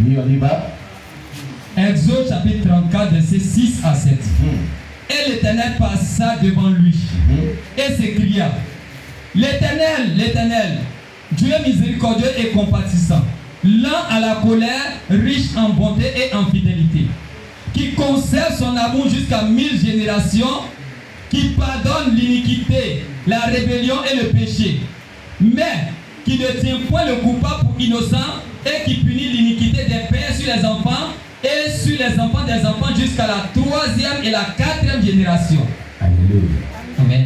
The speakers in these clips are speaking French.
Oui, on y va. Exode chapitre 34, versets 6 à 7. Et l'Éternel passa devant lui et s'écria: L'Éternel, l'Éternel, Dieu miséricordieux et compatissant, lent à la colère, riche en bonté et en fidélité, qui conserve son amour jusqu'à 1000 générations, qui pardonne l'iniquité, la rébellion et le péché, mais qui ne tient point le coupable pour innocent et qui punit l'iniquité des pères sur les enfants et sur les enfants des enfants jusqu'à la 3e et la 4e génération. Alléluia. Amen.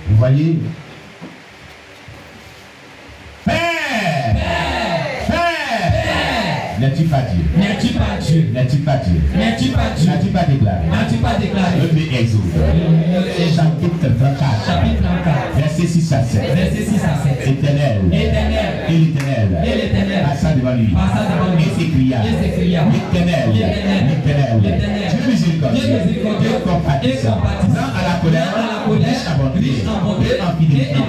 Vous voyez? Père! N'es-tu pas Dieu? N'es-tu pas Dieu? N'es-tu pas Dieu? N'es-tu pas Dieu? N'as-tu pas déclaré? N'as-tu pas déclaré? Le Exode. Chapitre 34. Chapitre 34. Verset 6 à 7. Verset 6 à 7. Éternel. Éternel. Et l'Éternel. Et l'Éternel. Passa devant lui. Passa devant lui. Et s'écria. Et s'écria. L'Éternel. L'Éternel. L'Éternel. Dieu miséricordieux. Dieu miséricordieux Et compatissant. Lent à la colère. Riche en bonté. Et en fidélité.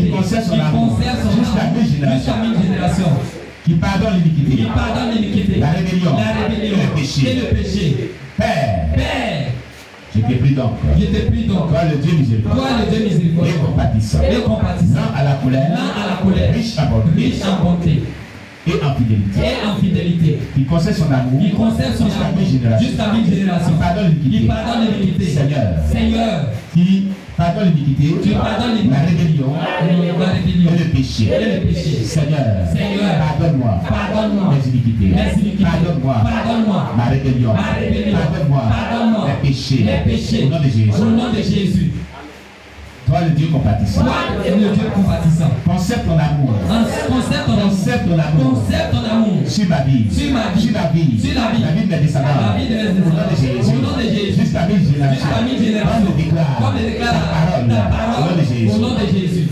Il conserve son amour. Jusqu'à 1000 générations. Qui pardonne l'iniquité, la rébellion, et le péché. Père, je te prie donc, toi le Dieu miséricordieux, et compatissant, lent à la colère, riche en bonté, et en fidélité, qui conserve son amour, jusqu'à 1000 générations, qui pardonne l'iniquité, Seigneur, qui pardonne l'iniquité, la rébellion et le péché. Seigneur, pardonne-moi mes iniquités, pardonne-moi ma rébellion, pardonne-moi mes péchés. Au nom de Jésus. Toi le Dieu compatissant. Conserve ton amour. Sur ma vie. La vie de mes descendants. Au nom de Jésus. Jusqu'à 1000 générations. Comme le déclare ta parole. Au nom de Jésus.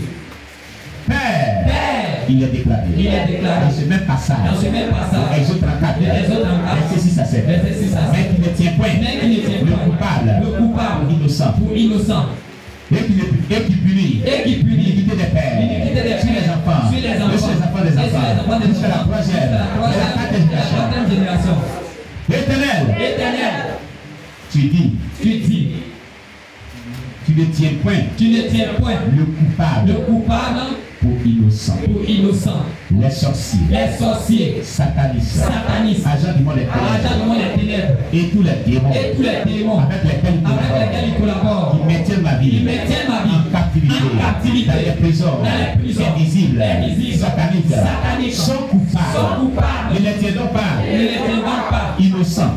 Père, il est déclaré. Dans ce même passage. Exode 34. Verset 6 à 7. Mais qui ne tient point le coupable pour innocent. Et qui punit l'iniquité des pères sur les enfants des enfants jusqu'à la 3e et la 4e génération. Éternel, tu dis, tu ne tiens point le coupable pour innocent. Les sorciers, satanistes, agents du monde des ténèbres, et tous les démons avec lesquels ils collaborent, qui maintiennent ma vie en captivité, dans les prisons invisibles, sataniques, sont coupables. Ne les tiens donc pas innocents.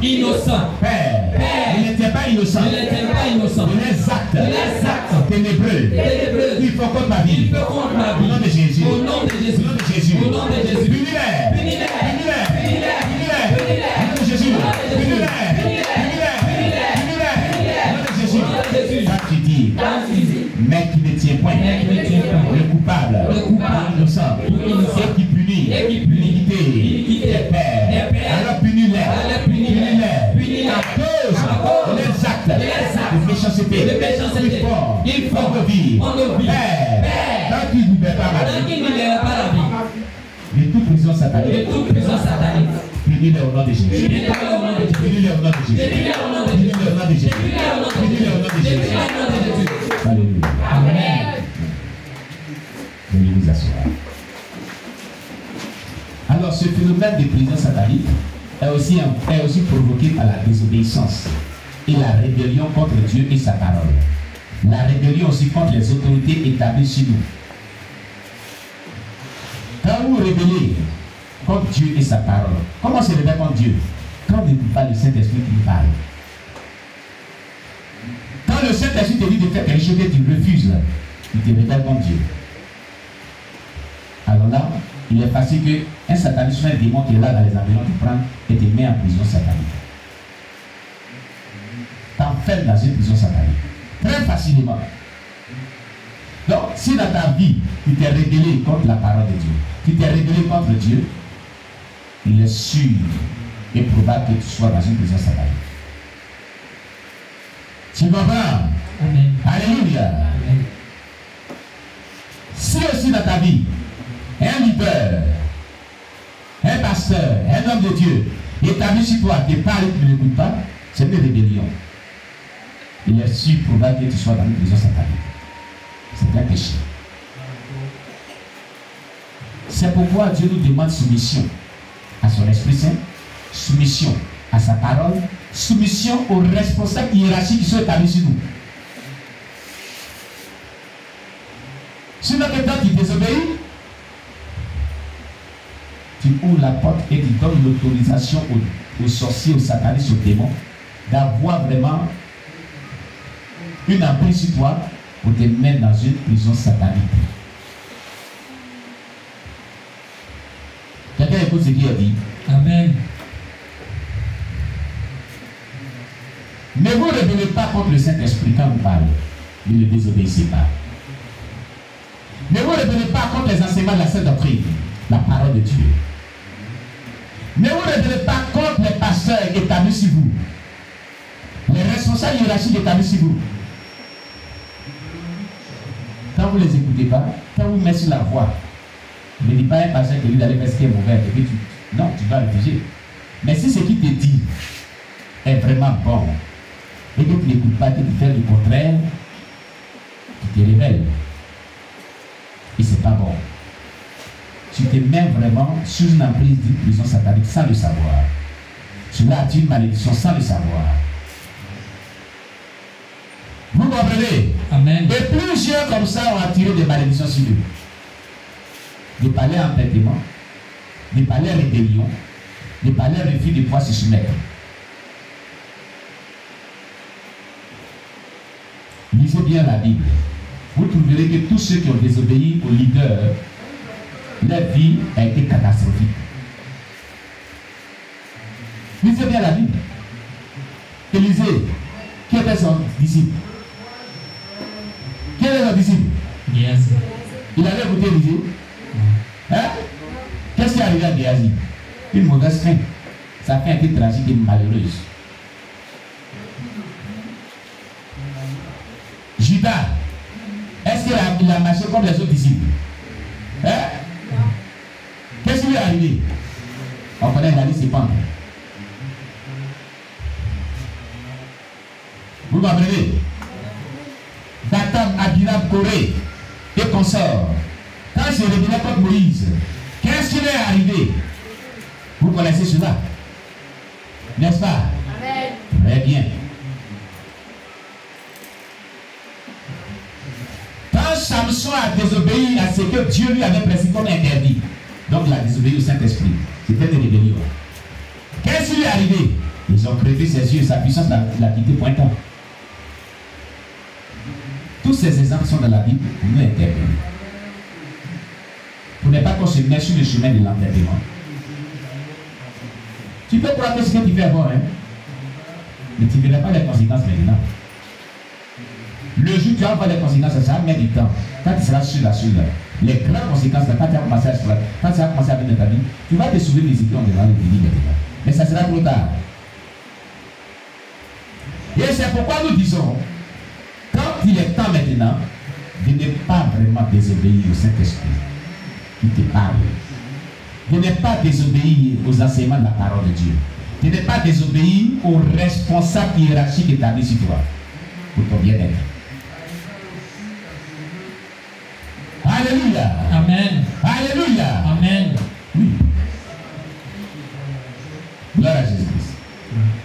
Père, ne les tiens pas innocents de leurs actes ténébreux. Il faut contre ma vie. Au nom de Jésus. Punis-les. Quand tu dis, mais qui ne tient point le coupable, innocent, et qui punit l'iniquité des pères, alors punis-les à cause des actes de méchanceté plus forts en nos vies. Père, quand tu ne libères pas la vie de toute prison satanique, punis-les au nom de Jésus. Punis-les au nom de Jésus. Alléluia. Amen. Veuillez vous asseoir. Alors, ce phénomène de prison satanique est aussi provoqué par la désobéissance et la rébellion contre Dieu et sa parole. La rébellion aussi contre les autorités établies chez nous. Quand vous rébellez contre Dieu et sa parole, comment se rébeller contre Dieu? Quand vous n'écoutez pas le Saint-Esprit qui vous parle. Quand le Saint-Esprit te dit de faire quelque chose que tu refuses, il te rebelle contre Dieu. Alors là, il est facile qu'un sataniste soit un démon qui est là dans les environs, te prend et te met en prison satanique. T'enfermes dans une prison satanique. Très facilement. Donc, si dans ta vie, tu t'es rébellé contre la parole de Dieu, tu t'es rébellé contre Dieu, il est sûr et probable que tu sois dans une prison satanique. Tu comprends? Amen. Alléluia. Si aussi dans ta vie, un leader pasteur, un homme de Dieu, établi sur toi, te parle et tu ne l'écoutes pas, c'est une rébellion. Il est si probable que tu sois dans une prison satanique. C'est un péché. C'est pourquoi Dieu nous demande soumission à son Esprit Saint, soumission à sa parole, soumission aux responsables hiérarchiques qui sont établis sur nous. Sinon, quand tu désobéis, tu ouvres la porte et tu donnes l'autorisation aux sorciers, aux satanistes, aux démons d'avoir vraiment une emprise sur toi pour te mettre dans une prison satanique. Quelqu'un écoute ce qu'il a dit. Amen. Ne vous rebellez pas contre le Saint-Esprit quand vous parlez. Ne le désobéissez pas. Ne vous rebellez pas contre les enseignements de la Sainte Doctrine, la parole de Dieu. Ne vous rebellez pas contre les pasteurs établis sur vous, les responsables hiérarchiques établis sur vous. Quand vous ne les écoutez pas, quand vous mettez sur la voie, ne dis pas à un pasteur que lui d'aller faire ce qui est mauvais, et puis non, tu vas le juger. Mais si ce qu'il te dit est vraiment bon, et que tu n'écoutes pas, que tu fais le contraire, tu te révèles. Et c'est pas bon. Tu te mets vraiment sous une emprise d'une prison satanique sans le savoir. Tu l'as dit une malédiction sans le savoir. Vous comprenez? Amen. Et plusieurs comme ça ont attiré des malédictions sur eux. Des palais empêtement, des palais rébellion, des palais refus de pouvoir se soumettre. Lisez bien la Bible. Vous trouverez que tous ceux qui ont désobéi au leader, leur vie a été catastrophique. Lisez bien la Bible. Élisée, qui était son disciple? Qui était son disciple? Yes. Il avait écouté Élisée. Hein? Qu'est-ce qui est arrivé à Géasi? Une mauvaise fin. Sa fin a été tragique et malheureuse. Judas, est-ce qu'il a marché comme les autres disciples? Hein? Qu'est-ce qui lui est arrivé? On connaît la liste, c'est pas. Vous comprenez? Dathan, Abiram, Corée et consorts. Quand il s'est révélé contre Moïse, qu'est-ce qui lui est arrivé? Vous connaissez cela? N'est-ce pas? Amen. Très bien. Quand Samson a désobéi à ce que Dieu lui avait prescrit comme interdit, donc il a désobéi au Saint-Esprit, c'était une rébellion. Qu'est-ce qui lui est arrivé? Ils ont crevé ses yeux, sa puissance l'a quitté pour un temps. Tous ces exemples sont dans la Bible pour nous interpeller. Pour ne pas qu'on se mette sur le chemin de l'enterrement. Tu peux croire que ce que tu fais bon, hein? Mais tu ne verras pas les conséquences maintenant. Le jour où tu vas voir les conséquences, ça va mettre du temps. Quand tu seras sur la chose, les grandes conséquences, quand tu vas commencer à exploiter, quand tu vas commencer à venir dans ta vie, tu vas te souvenir des idées, on devra le dire maintenant. Mais ça sera trop tard. Et c'est pourquoi nous disons, quand il est temps maintenant, de ne pas vraiment désobéir au Saint-Esprit qui te parle. De ne pas désobéir aux enseignements de la parole de Dieu. De ne pas désobéir aux responsables hiérarchiques établis sur toi. Pour ton bien-être. Alléluia. Amen. Alléluia. Amen. Oui. Gloire à Jésus-Christ.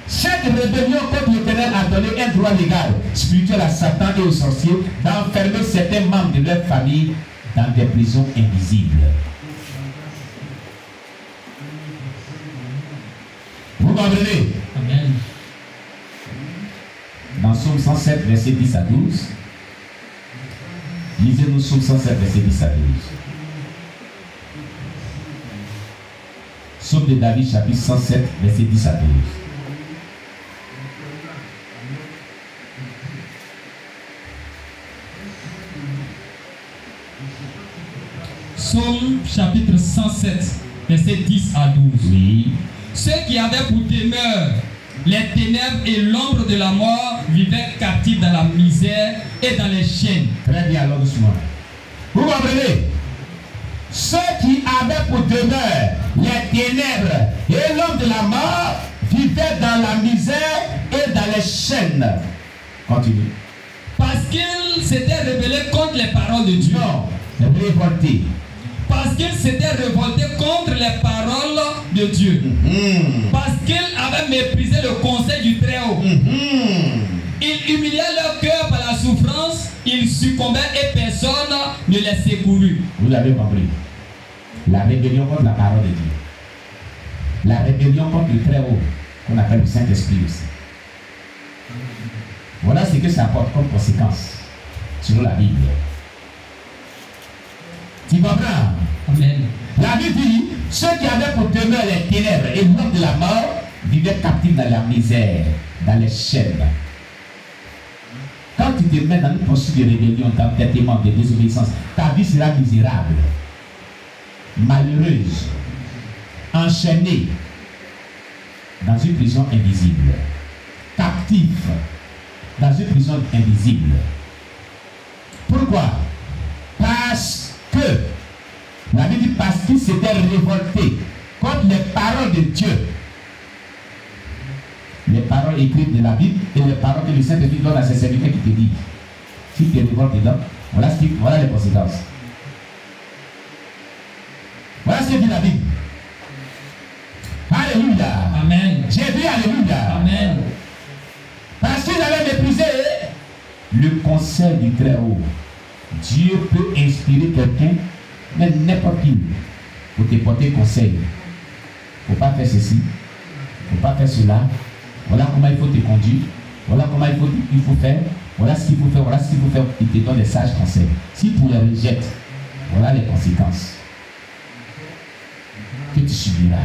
Chaque rébellion contre l'Éternel a donné un droit légal, spirituel à Satan et aux sorciers d'enfermer certains membres de leur famille dans des prisons invisibles. Vous comprenez? Amen. Dans Psaume 107, verset 10 à 12. Lisez-nous Psaume 107, verset 10 à 12. Psaume de David, chapitre 107, verset 10 à 12. Psaume chapitre 107, verset 10 à 12. Oui. Ceux qui avaient pour demeure les ténèbres et l'ombre de la mort vivaient captifs dans la misère et dans les chaînes. Très bien, alors doucement. Vous comprenez? ceux qui avaient pour demeure les ténèbres et l'homme de la mort vivaient dans la misère et dans les chaînes. Continue. Parce qu'ils s'étaient rebellés contre les paroles de Dieu. Non, révoltés. Parce qu'ils s'étaient révoltés contre les paroles de Dieu. Parce qu'ils avaient méprisé le conseil du Très-Haut. Ils humiliaient leur cœur par la souffrance, ils succombaient et personne ne les secourut. Vous l'avez compris. La rébellion contre la parole de Dieu. La rébellion contre le Très-Haut, qu'on appelle le Saint-Esprit aussi. Voilà ce que ça apporte comme conséquence sur la Bible. Tu comprends? Amen. La Bible dit, ceux qui avaient pour demeure les ténèbres et l'homme de la mort vivaient captifs dans la misère, dans les chaînes. Quand tu te mets dans une posture de rébellion, d'entêtement, de désobéissance, ta vie sera misérable, malheureuse, enchaînée dans une prison invisible, captif dans une prison invisible. Pourquoi? Parce que la Bible dit parce qu'ils s'étaient révoltés contre les paroles de Dieu. Les paroles écrites de la Bible et les paroles que le Saint-Esprit donne à ses serviteurs qui te disent. Si tu te révoltes dedans, voilà les conséquences. Voilà ce que dit la Bible. Alléluia. Amen. J'ai dit alléluia. Amen. Parce qu'ils avaient méprisé le conseil du Très-Haut. Dieu peut inspirer quelqu'un, mais n'importe qui, pour te porter conseil. Il ne faut pas faire ceci, il ne faut pas faire cela. Voilà comment il faut te conduire. Voilà comment il faut faire. Voilà ce qu'il faut faire. Voilà ce qu'il faut faire. Il te donne des sages conseils. Si tu les rejettes, voilà les conséquences que tu subiras.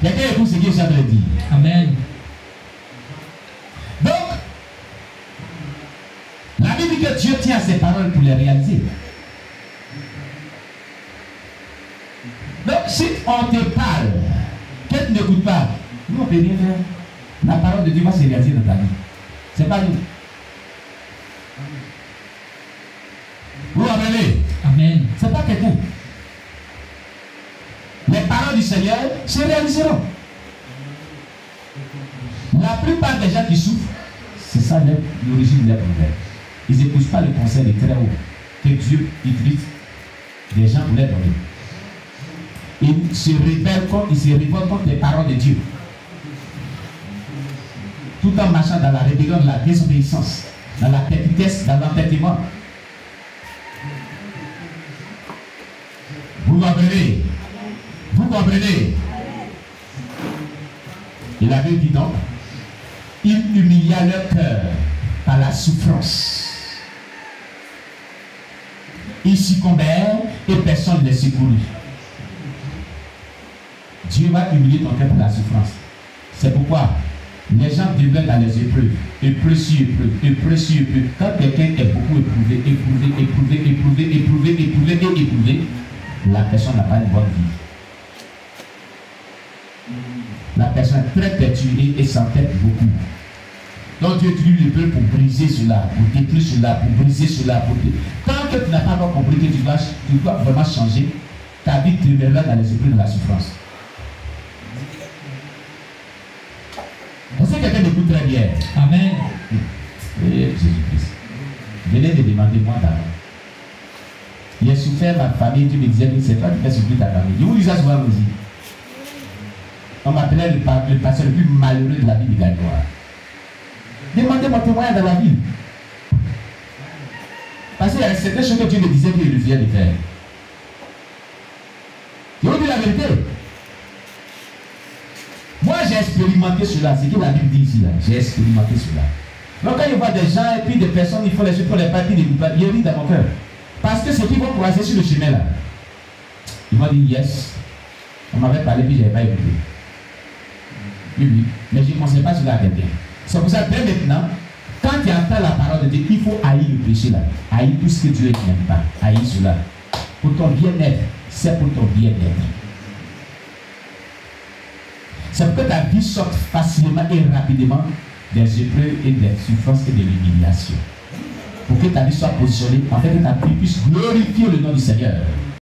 Quelqu'un écoute ce que je viens de dire. Amen. Donc, la Bible dit que Dieu tient ses paroles pour les réaliser. Donc, si on te parle, que tu n'écoutes pas, nous on ne peut rien faire. La parole de Dieu va se réaliser dans ta vie. C'est pas nous. Vous comprenez? Amen. C'est pas quelqu'un. Les paroles du Seigneur se réaliseront. La plupart des gens qui souffrent, c'est ça l'origine de leur problème. Ils n'écoutent pas le conseil des Très-Haut que Dieu utilise des gens pour les donner. Ils se rebellent contre les paroles de Dieu. Tout en marchant dans la rébellion, dans la désobéissance, dans la petitesse, dans l'entêtement. Vous comprenez? Vous comprenez? Et la Bible dit donc, ils humilia leur cœur par la souffrance. Ils succombèrent et personne ne les secourut. Dieu va humilier ton cœur par la souffrance. C'est pourquoi les gens demeurent dans les épreuves. Épreuve sur épreuve, épreuve sur épreuve. Quand quelqu'un est beaucoup éprouvé, la personne n'a pas une bonne vie. La personne est très perturbée et s'entête beaucoup. Donc Dieu utilise le peuple pour briser cela, pour détruire cela, pour briser cela. Tant que tu n'as pas compris que tu dois vraiment changer, ta vie demeurera dans les épreuves de la souffrance. Est-ce que quelqu'un m'écoute très bien? Amen. Jésus-Christ. Venez me demander moi d'abord. J'ai souffert ma famille, Dieu me disait que c'est toi qui fais souffrir ta famille. Je vous dis ça souvent aussi. On m'appelait le pasteur le plus malheureux de la vie de Gallois. Demandez mon témoignage dans la vie. Parce qu'il y a certaines choses que Dieu me disait qu'il refusait de faire. Je vous dis la vérité. Moi j'ai expérimenté cela, c'est ce que la Bible dit ici là. J'ai expérimenté cela. Donc quand je vois des gens et puis des personnes, il faut les suivre pour les parties, il rit dans mon cœur. Parce que ceux qui vont croiser sur le chemin là, ils vont dire yes. On m'avait parlé puis je n'avais pas écouté. Oui, mais je ne conseille pas cela à quelqu'un. C'est pour ça que dès maintenant, quand tu entends la parole de Dieu, il faut haïr le péché là. Haïr tout ce que Dieu n'aime pas. Haïr cela. Pour ton bien-être, c'est pour ton bien-être. C'est pour que ta vie sorte facilement et rapidement des épreuves et des souffrances et de l'humiliation. pour que ta vie soit positionnée, afin que ta vie puisse glorifier le nom du Seigneur.